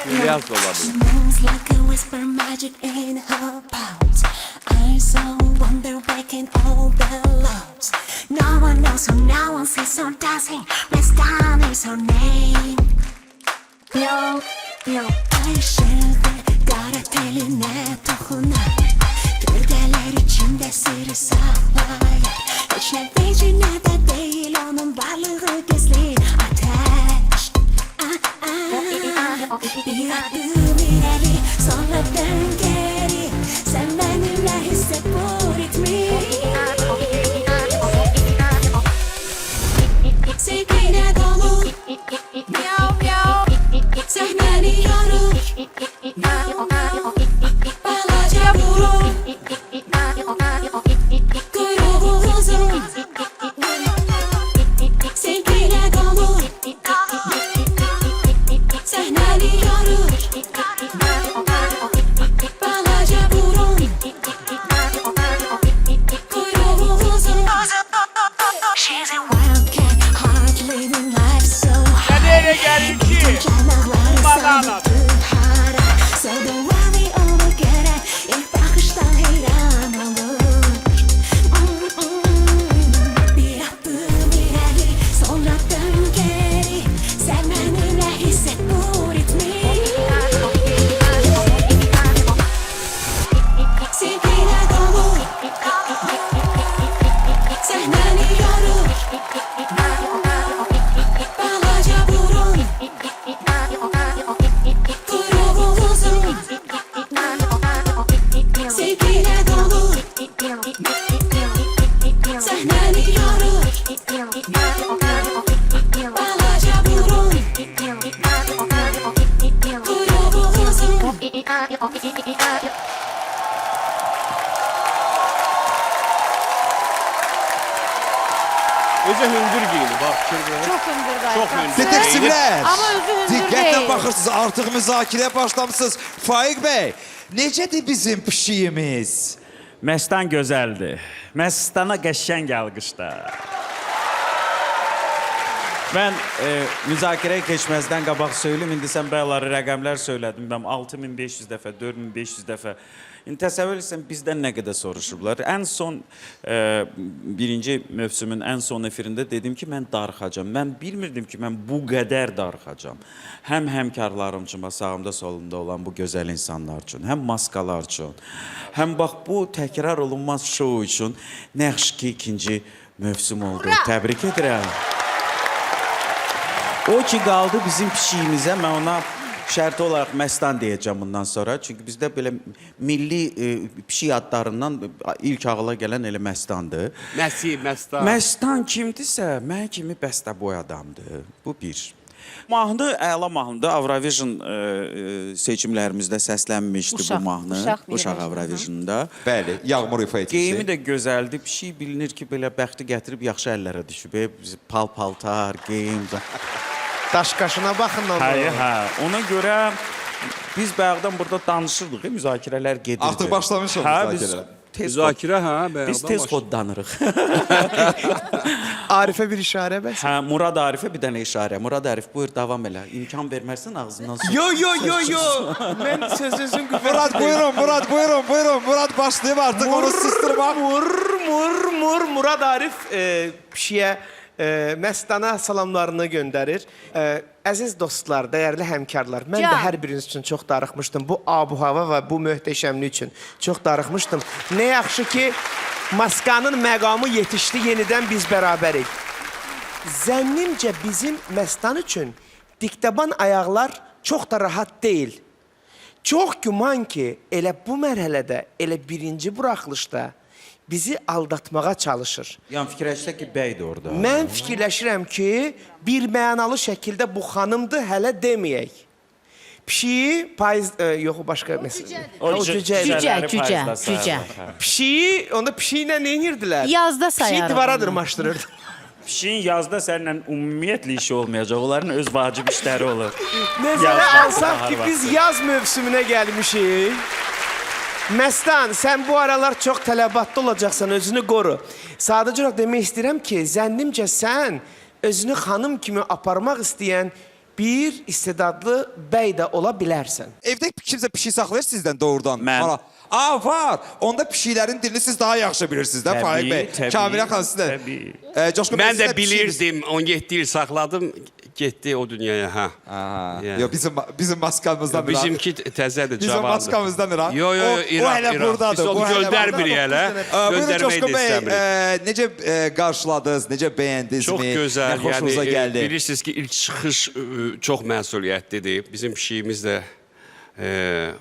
İlyas olabilir. Moves like a whisper, magic in her palms. I so wonder waking all the loves. No one knows her, no one sees her dancing. Mestan is her name. Yo, yo. Ayşe'de gara teline dokunar. Gölgeler içinde sırrı saklar. Hiç ne veci ne de değil onun varlığı gizli ateş. Bir adım ileri sonra dön geri. Sen benimle hisset bu ritmi. Sevgiyle dolu miyav miyav. Sahneliyorum balaca burun. Kuyruğu uzun. Sevgiyle dolu sahneliyorum balaca burun. Kuyruğu uzun. She's a wildcat, hard living life so high. Nereye gelin ki? Banana. So don't worry over gene ilk bakıştan heyran olur. Bir adım ileri sonra dön geri. Sen benimle hisset bu ritmi. Sevgiyle dolu sahneliyorum balaca burun. Kuyruğu uzun. Sevgiyle dolu sahneliyorum balaca burun. Kuyruğu uzun. Özü hündür giyini bak. Çok hündür Çok hündür. Detektivler, Ama özü hündür diqqətlə değil. baxırsınız, artıq müzakirəyə başlamısınız. Faiq bəy, necədir bizim pişiyimiz? Məstan gözəldir. Məstana qəşəng alqışlar. Mən müzakirəyə keçməzdən qabaq söyləyim. İndi sən bəyaları rəqəmlər söylədin. Mən 6500 dəfə, 4500 dəfə. İndi təsəvvür etsən bizdən nə qədər soruşublar. Ən son birinci mövsümün ən son efirində dedim ki, mən darıxacam. Mən bilmirdim ki, mən bu qədər darıxacam. Həm həmkarlarım üçün, sağımda solumda olan bu gözəl insanlar üçün, həm maskalar üçün, həm bax bu təkrar olunmaz şou üçün nə yaxşı ki, ikinci mövsüm oldu. Təbrik edirəm. O ki qaldı bizim pişiyimizə, mən ona şərti olaraq Məstan deyəcəm bundan sonra. Çünki bizdə belə milli pişik adlarından ilk ağla gələn elə Məstandır. Məstan. Məstan kimdirsə, mən kimi bəstəboy adamdır. Bu bir. Mahnı əla mahnıdır. Avrovision seçimlərimizdə səslənmişdi bu mahnı. Uşaq Avrovision'da. Bəli, Yağmur ifa Geyimi etmişdi. də gözəldir. Pişik bilinir ki, belə bəxti gətirib yaxşı əllərə düşüb. Pal-paltar, geyim. Daş qaşına baxın onda. Hayır, ha. Ona görə biz bayaqdan burada danışırdıq, müzakirələr gedirdi. Artıq başlamışıq müzakirələr. Müzakirə hə? Biz tez xoddanırıq. Arifə bir işarə bəs. Hə, Murad Arifə bir dənə işarə. Murad Arif, buyur, davam elə. İmkan vermərsən ağzından su. Yo. Mən sözünüzün Murad, buyurun. Murad başlayıb artıq onu susturmaq. Murad Arif pişiyə Məstana salamlarını göndərir. Əziz dostlar, dəyərli həmkarlar, mən də hər biriniz üçün çox darıxmışdım. Bu abu-hava və bu möhtəşəmlik üçün çox darıxmışdım. Nə yaxşı ki, maskanın məqamı yetişdi, yenidən biz bərabərik. Zənnimcə bizim Məstan üçün diktaban ayaqlar çox da rahat deyil. Çox güman ki, elə bu mərhələdə, elə birinci buraxılışda bizi aldatmağa çalışır. Yəni fikirləşsə ki, bəydir orada. Mən fikirləşirəm ki, bir mənalı şəkildə bu xanımdır, hələ deməyək. Pişiyi payız... yox, o başqa məsələ. O Cücə. Pişiyi, onda pişiyi ilə nə edirdilər? Yazda Pişiyi sayarım. divara dırmaşdırırdı. Pişiyin yazda səninlə ümumiyyətlə işi olmayacaq. Onların öz vacib işləri olur. Nəzərə Yazda, alsaq ki, bahar biz vaxtı. yaz mövsümünə gəlmişik. Məstan, sən bu aralar çox tələbatlı olacaqsan, özünü qoru. Sadəcə olaraq demək istəyirəm ki, zənnimcə sən özünü xanım kimi aparmaq istəyən bir istedadlı bəy də ola bilərsən. Evdə kimsə pişik saxlayır sizdən doğrudan. Mən. Aa, var. Onda pişiklərin dilini siz daha yaxşı bilirsiniz də Faiq bəy. Kamilə xanım siz də. Təbii. Coşqun bəy, Mən siz də pişiyiniz- bilirdim. 17 il saxladım. Getdi o dünyaya. Ha. Aha. Yəni. Yo, bizim maskamızdan biri. Bizimki təzədir, Bizim cavandır. maskamızdan biri. Yo, yo, O İraq, hələ İraq. buradadır. Biz onu o hələ göndərmirik buradadır. hələ. Buyurun Göndərməyi Coşqun də bəy, istəmirik. necə qarşıladınız, necə bəyəndinizmi? Çox gözəl. Nə xoşunuza Yəni gəldi? bilirsiniz ki, ilk çıxış çox məsuliyyətlidir. Bizim pişiyimiz də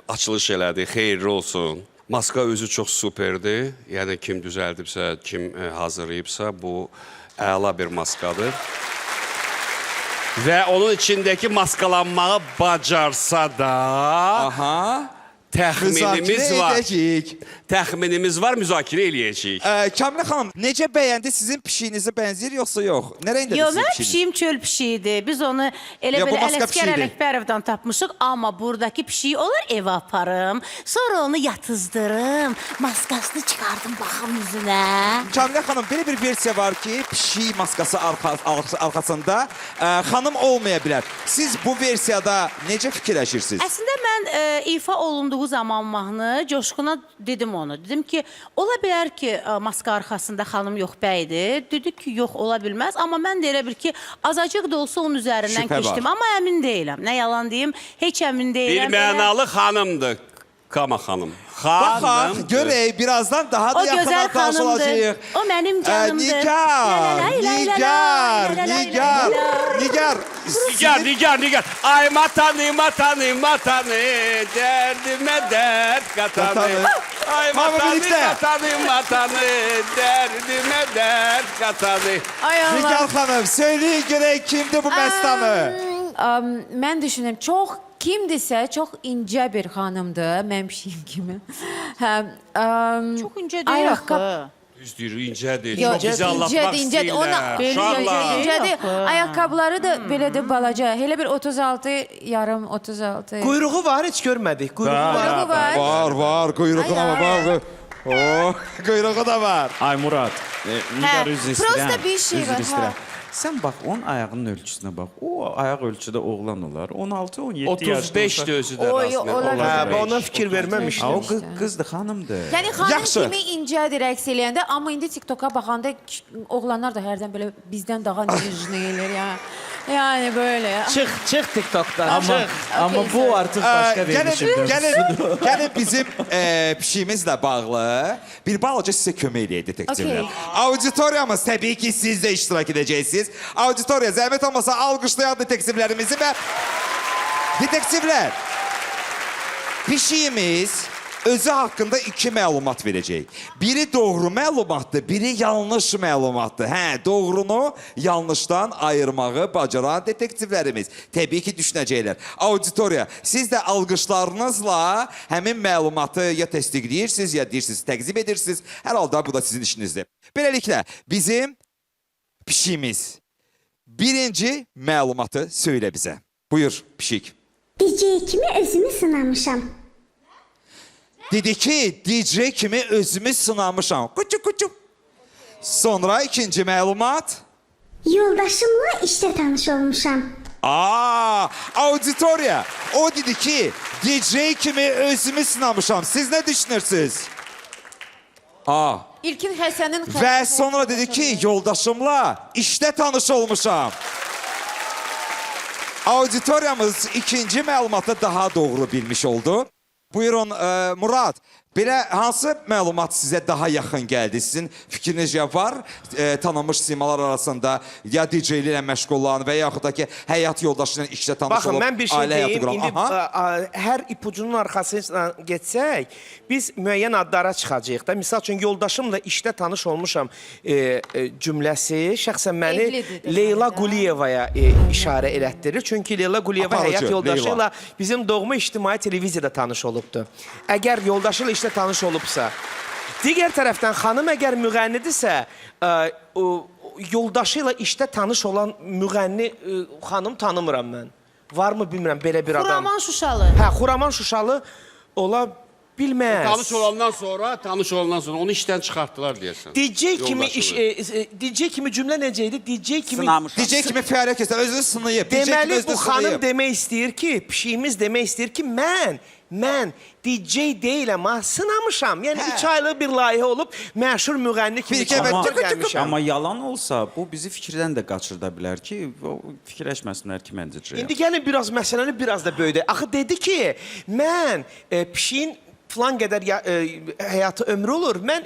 açılış elədi. Xeyirli olsun. Maska özü çox superdir. Yəni kim düzəldibsə, kim hazırlayıbsa bu əla bir maskadır. Və onun içindəki maskalanmağı bacarsa da Aha. təxminimiz Müzakirə var. edəcəyik. Təxminimiz var, müzakirə eləyəcəyik. Kamilə xanım, necə bəyəndi? Sizin pişiyinizə bənzəyir yoxsa yox? Nərəyində Yo, sizin mən pişiyiniz? pişiyim çöl pişiyidir. Biz onu elə Ya, bu belə başqa Ələskər pişikdir. Ələkbərovdan tapmışıq. Amma buradakı pişiyi olur evə aparım. Sonra onu yatızdırım. Maskasını çıxardım baxım yüzünə. Kamilə xanım, belə bir versiya var ki, pişik maskası arxasında xanım olmaya bilər. Siz bu versiyada necə fikirləşirsiniz? Əslində mən ifa olunduğu zaman mahnı Coşquna dedim onu. Dedim ki, ola bilər ki, maska arxasında xanım yox bəydir. Dedi ki, yox ola bilməz. Amma mən də elə bil ki, azacıq da olsa onun üzərindən Şübhə var. keçdim. Amma əmin deyiləm. Nə yalan deyim, heç əmin Bir deyiləm. mənalı xanımdır. Kama xanım. Baxaq, Xanımdır. görək, birazdan daha da O gözəl yaxından xanımdır. qarşılaşacağıq. O mənim canımdır. Nigar, Lay lay lay Nigar, lay lay lay Nigar, lay. Nigar. Nigar. Ay matanı, derdime dert katanı. Katanı. Ay Hamı birlikte. matanı, derdime dert katanı. Ay Allah. Nigar xanım, söyləyin görək kimdir bu məstanı? Mən düşünürəm, çox kimdirsə, çox incə bir xanımdır, mənim pişiyim kimi. Çox incə deyil axı. Düz deyir, incədir. Yox, Çox bizi anlatmaq incədir. istəyirlər. Belə Uşaqlar. İncədir. Ayaqqabıları da belədir balaca. Elə bir 36 yarım 36. Quyruğu var, heç görmədik. Quyruğu var. Quyruğu var. Var, quyruğu da var. Oh, quyruğu da var. Ay Murad, Nigar Hə, üzr prosta istəyirəm. bir şey üzr var, istəyirəm. hə. Sən bax, onun ayağının ölçüsünə bax. O ayaq ölçüdə oğlan olar. 16-17 35 də özü də Oy, rastlıq. olar. Hə, ona fikir verməmişdim. O qızdır, xanımdır. Yəni xanım Yaxşı. kimi incədir rəqs eləyəndə, amma indi TikToka baxanda oğlanlar da hərdən belə bizdən daha necə eləyir ya. Yəni böyle. Çıx TikTokdan. Amma bu artıq başqa Gəlin bizim pişiyimizlə bağlı bir balaca sizə kömək eləyək detektivlər. Okey. Auditoriyamız təbii ki, siz də iştirak edəcəksiniz. Auditoriya zəhmət olmasa alqışlayan detektivlərimizi və detektivlər pişiyimiz özü haqqında iki məlumat verəcək. Biri doğru məlumatdır, biri yanlış məlumatdır. Hə, doğrunu yanlışdan ayırmağı bacaran detektivlərimiz. Təbii ki, düşünəcəklər. Auditoriya, siz də alqışlarınızla həmin məlumatı ya təsdiqləyirsiniz, ya deyirsiniz, təqzib edirsiniz. Hər halda bu da sizin işinizdir. Beləliklə, bizim pişiyimiz birinci məlumatı söylə bizə. Buyur, pişik. DJ kimi özümü sınamışam. Dedi ki, DJ kimi özümü sınamışam. Kuçu kuçu. Sonra ikinci məlumat. Yoldaşımla işdə tanış olmuşam. Auditoriya. O dedi ki, DJ kimi özümü sınamışam. Siz nə düşünürsünüz? İlkin Həsənin Və sonra dedi ki, yoldaşımla işdə tanış olmuşam. Auditoriyamız ikinci məlumatı daha doğru bilmiş oldu. Buyurun Murad, belə hansı məlumat sizə daha yaxın gəldi? Sizin fikriniz ya var tanınmış simalar arasında ya DJ-li ilə məşğul olan və yaxud da ki, həyat yoldaşı ilə işlə tanış Baxın, olub, mən bir şey ailə həyatı deyim. quran. İndi hər ipucunun arxasına getsək, biz müəyyən adlara çıxacağıq da. Misal üçün, yoldaşımla işdə tanış olmuşam cümləsi şəxsən məni Evlidir, Leyla deməli də. Quliyevaya işarə elətdirir. Çünki Leyla Quliyeva Aparıcı, həyat yoldaşı Leyla. ilə bizim doğma ictimai televiziyada tanış olubdur. Əgər yoldaşı ilə işdə tanış olubsa, digər tərəfdən xanım əgər müğənnidirsə, yoldaşı ilə işdə tanış olan müğənni xanım tanımıram mən. Varmı bilmirəm belə bir adam. Xuraman Şuşalı. Hə, Xuraman Şuşalı ola bilməz. Tanış olandan sonra onu işdən çıxartdılar deyəsən. DJ kimi cümlə necə idi? DJ kimi Sınamışam. DJ kimi fəaliyyət göstərib, özünü sınayıb. DJ kimi deməli özünü bu xanım sınayıb. demək istəyir ki, pişiyimiz demək istəyir ki, mən DJ deyiləm, ha, sınamışam. Yəni 3 aylıq bir layihə olub, məşhur müğənni kimi Bir kəbət çıxıb gəlmişəm. Amma yalan olsa, bu bizi fikirdən də qaçırda bilər ki, fikirləşməsinlər ki, mən DJ-yəm. İndi gəlin biraz məsələni biraz da böyüdək. Axı dedi ki, mən pişiyin filan qədər həyatı ömrü olur. Mən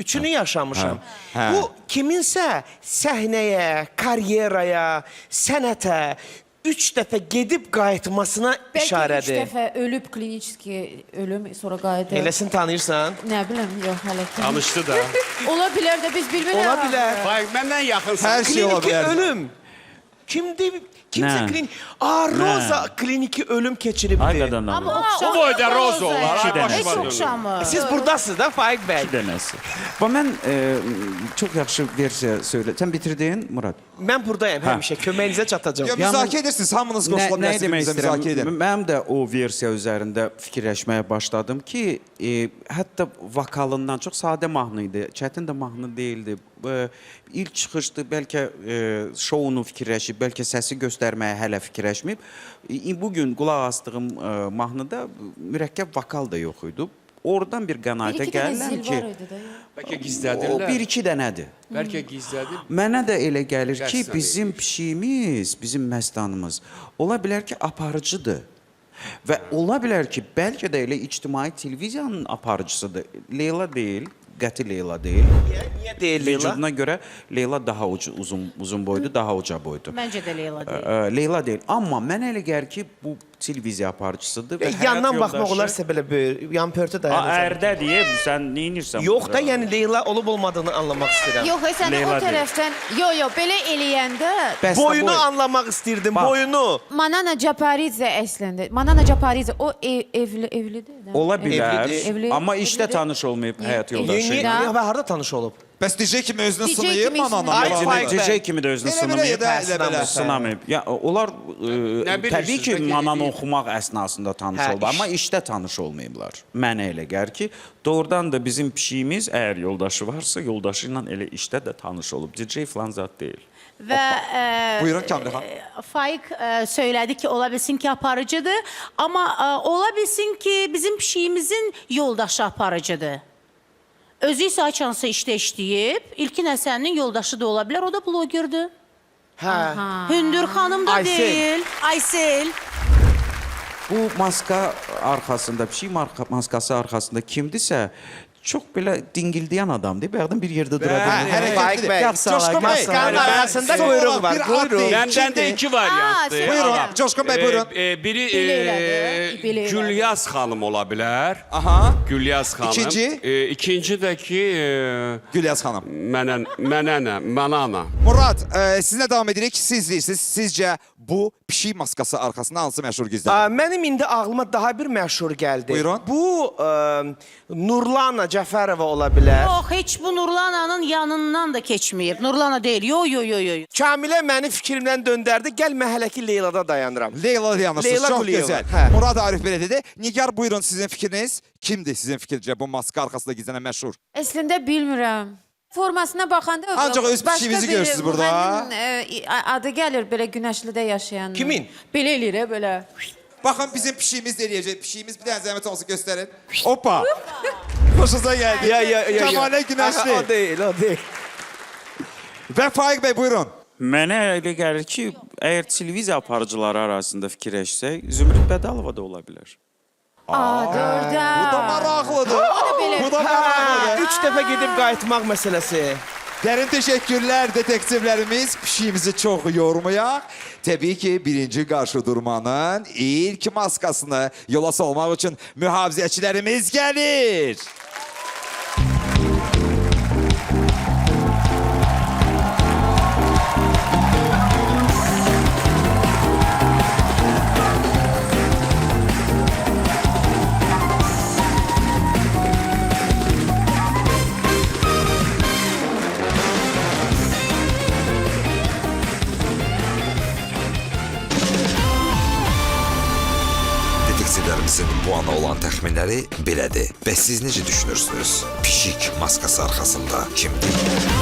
üçünü yaşamışam. Hə. Bu kiminsə səhnəyə, karyeraya, sənətə 3 dəfə gedib qayıtmasına Bəlkə 3 işarədir. dəfə ölüb klinik ölüm, sonra qayıdır. Eləsini tanıyırsan? Nə bilim, yox hələ ki. Tanışdı da. Ola bilər də biz bilmirik. Ola bilər. Faiq məndən yaxınsan. Hər şey ola Kliniki bilər. ölüm. Kimsə Nə? klinik... Roza kliniki ölüm keçiribdi. Həqiqətən də. Amma O boyda Roza olar. İki ay, dənə. başı Heç var dönür. oxşamır. Siz buradasınız da Faiq bəy. Bir dənəsi. Və mən çox yaxşı versiya söylə. Sən bitirdin, Murad? Mən buradayım həmişə. Köməyinizə çatacağam. Ya, müzakirə edirsiniz, hamınız qoşula Nə bilərsiniz, demək bizə müzakirə istəyirəm? edin. Mənim də o versiya üzərində fikirləşməyə başladım ki, hətta vokalından çox sadə mahnı idi. Çətin də mahnı deyildi. İlk çıxışdı, bəlkə şounu fikirləşib, bəlkə səsi göstərməyə hələ fikirləşməyib. Bugün qulaq asdığım mahnıda mürəkkəb vokal da yox idi. Oradan bir qənaətə Bir-iki dənə gəlirəm zil ki, var idi də. Bəlkə o gizlədirlər. bir-iki dənədir. Bəlkə gizlədir. Mənə də elə gəlir ki, Rəssən bizim pişiyimiz, bizim məstanımız ola bilər ki, aparıcıdır. Və ola bilər ki, bəlkə də elə ictimai televiziyanın aparıcısıdır. Leyla deyil, qəti Leyla deyil. Niyə deyil Leyla? Vücuduna görə Leyla daha uzun boydu, daha uca boydu. Məncə də Leyla deyil. Leyla deyil. Amma mən elə gəlir ki, bu televiziya aparıcısıdır. Və Yandan həyat baxmaq yoldaşı- olarsa belə böyük, yan pörtü dayanır. Ərdə deyib, sən neynirsən? Yox da, burada? yəni Leyla olub olmadığını anlamaq istəyirəm. Yox, sən o Leyla deyil. tərəfdən, belə eləyəndə Bəs də Boyunu boy- anlamaq istirdim, Bax. boyunu. Manana Caparidze əslində. Manana Caparidze o evlidir. də. Ola bilər, Evlidir. amma işdə tanış olmayıb həyat yoldaşı. Niyə və harda tanış olub? Bəs DJ kimi özünü DJ sınayıb, kimi manana. Ay, yalan. Faiq bəy. DJ kimi də özünü Elə belə sınamayıb. də, elə belə. Sınamayıb. Ya onlar bilirsiniz, təbii ki, bəlkə manan elə- oxumaq əsnasında tanış Hə, oldu, amma işdə tanış olmayıblar. Mənə elə gəlir ki, doğrudan da bizim pişiyimiz əgər yoldaşı varsa, yoldaşı ilə elə işdə də tanış olub. DJ falan zat deyil. Və Buyurun Kamil xan. Faiq söylədi ki, ola bilsin ki, aparıcıdır, amma ola bilsin ki, bizim pişiyimizin yoldaşı aparıcıdır. Özü isə açansa işdə işləyib, İlkin Həsəninin yoldaşı da ola bilər, o da blogerdir. Hə. Hündür xanım da Aysel. deyil. Aysel. Bu maska arxasında, pişik maskası arxasında kimdisə, çox belə dingildiyan adamdır. Bayaqdan bir yerdə dura Hə, bilmir. hərəkətlidir. Faiq bəy. Coşqun bəy, Maskanın arxasında quyruq var, bir ad quyruq. deyil. Məndən də iki variantdır. Buyurun, Adam. Coşqun bəy, buyurun. Biri Belə elədi, belə elədi. Gülyaz xanım ola bilər. Aha, Gülyaz xanım. İkinci? İkinci də ki, Gülyaz xanım. mənana. Murad, sizinlə davam edirik. Siz deyirsiniz, sizcə bu pişik maskası arxasında hansı məşhur gizlədir? Mənim indi ağlıma daha bir məşhur gəldi. Buyurun. Bu Nurlana Cəfərova ola bilər. Yox, heç bu Nurlananın yanından da keçməyib. Nurlana deyil. Yo. Kamilə məni fikrimdən döndərdi. Gəl məhəlləki Leylada dayanıram. Leyla yanlışsınız, Leyla çox Quliyeva. gözəl. Hə. Murad Arif belə dedi. Nigar, buyurun sizin fikriniz. Kimdir sizin fikircə bu maska arxasında gizlənən məşhur? Əslində bilmirəm. Formasına baxanda Ancaq öz başqa pişiyinizi bir görürsünüz burada. müğənninin, adı gəlir belə günəşlidə yaşayan. Kimin? Belə eləyir, belə. Baxın bizim pişiyimiz eləyəcək. Pişiyimiz bir dənə zəhmət olsun göstərin. Hoppa. Xoşunuza gəldi. Kəmalə Günəşli. O deyil, o deyil. Və Faiq bəy, buyurun. Mənə elə gəlir ki, əgər televiziya aparıcıları arasında fikirləşsək, Zümrüd Bədalova da ola bilər. Orada. Bu da maraqlıdır. Bu da maraqlıdır. 3 dəfə gedib qayıtmaq məsələsi. Dərin təşəkkürlər detektivlərimiz. Pişiyimizi çox yormayaq. Təbii ki, birinci qarşı durmanın ilk maskasını yola salmaq üçün mühafizəçilərimiz gəlir. Detektivlərimizin bu ana olan təxmini Təxminləri belədir. Bəs siz necə düşünürsünüz? Pişik maskası arxasında kimdir?